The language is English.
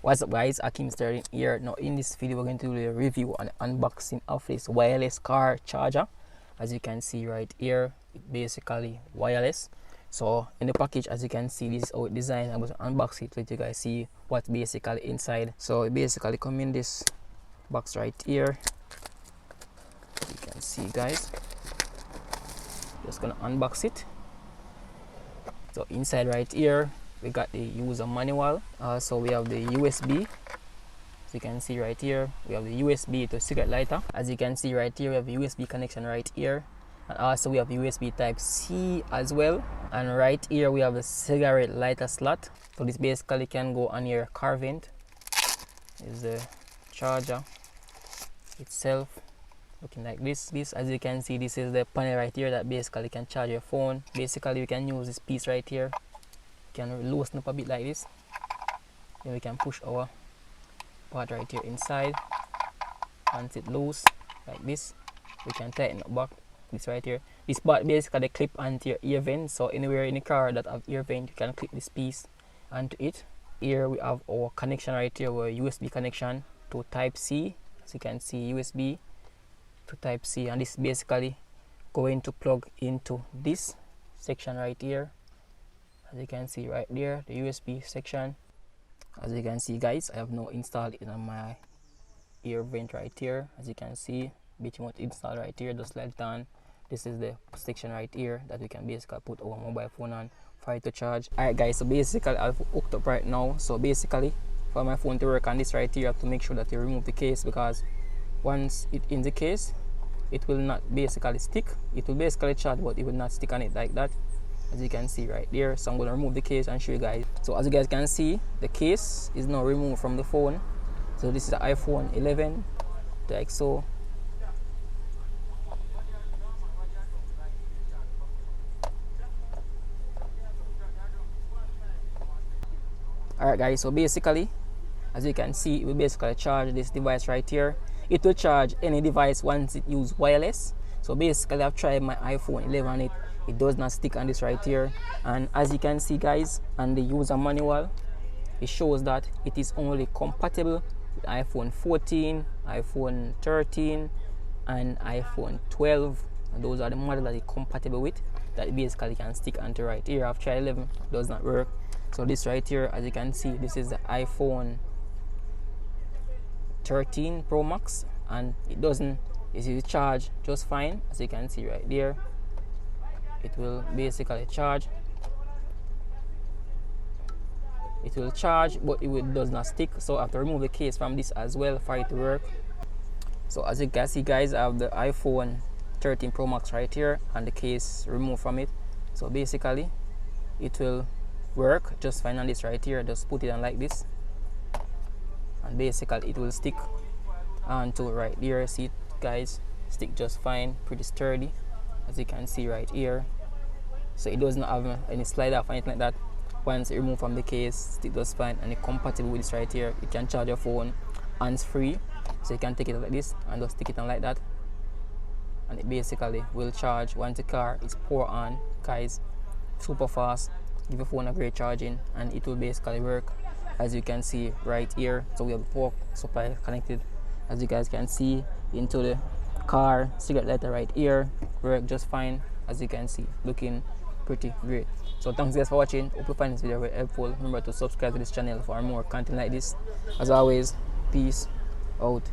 What's up guys, Ackeem starting here. Now in this video we're going to do a review and unboxing of this wireless car charger. As you can see right here, it's basically wireless. So in the package, as you can see, this is how it's designed. I'm going to unbox it, let you guys see what's basically inside. So it basically comes in this box right here. You can see guys, just gonna unbox it. So inside right here we got the user manual. So we have the USB. As you can see right here, we have the USB to cigarette lighter. As you can see right here, we have a USB connection right here, and also we have USB type C as well. And right here we have a cigarette lighter slot. So this basically can go on your car vent. Is the charger itself looking like this. As you can see, this is the panel right here that basically can charge your phone. Basically we can use this piece right here, can loosen up a bit like this, then we can push our part right here inside. Once it loose like this, we can tighten it back. This right here, this part basically clip onto your ear vent. So anywhere in the car that have ear vent, you can clip this piece onto it. Here we have our connection right here, our USB connection to type C. As you can see, USB to type C, and this basically going to plug into this section right here. As you can see right there, the USB section. As you can see guys, I have now installed it on my ear vent right here. As you can see, bit much installed right here, just like that. This is the section right here that we can basically put our mobile phone on for it to charge. Alright guys, so basically I've hooked up right now. So basically for my phone to work on this right here, you have to make sure that you remove the case, because once it in the case, it will not basically stick. It will basically charge, but it will not stick on it like that, as you can see right there. So I'm going to remove the case and show you guys. So as you guys can see, the case is now removed from the phone. So this is the iPhone 11, like so. Alright guys, so basically as you can see, it will basically charge this device right here. It will charge any device once it uses wireless. So basically I've tried my iPhone 11 on it. It does not stick on this right here. And as you can see guys, on the user manual, it shows that it is only compatible with iPhone 14, iPhone 13 and iPhone 12. And those are the models that it's compatible with, that it basically can stick onto right here. I've tried 11, does not work. So this right here, as you can see, this is the iPhone 13 Pro Max, and it doesn't, it will charge just fine. As you can see right there, it will basically charge. It will charge, but it does not stick. So I have to remove the case from this as well for it to work. So as you can see guys, I have the iPhone 13 Pro Max right here and the case removed from it. So basically it will work just fine on this right here. Just put it on like this, and basically it will stick onto right here. See it guys, stick just fine, pretty sturdy, as you can see right here. So it does not have any slide off or anything like that. Once it removed from the case, stick just fine, and it's compatible with this right here. You can charge your phone hands free, so you can take it like this and just stick it on like that, and it basically will charge once the car is power on guys. Super fast, give your phone a great charging, and it will basically work as you can see right here. So we have the power supply connected, as you guys can see, into the car cigarette lighter right here. Work just fine, as you can see, looking pretty great. So thanks guys for watching. Hope you find this video very helpful. Remember to subscribe to this channel for more content like this. As always, peace out.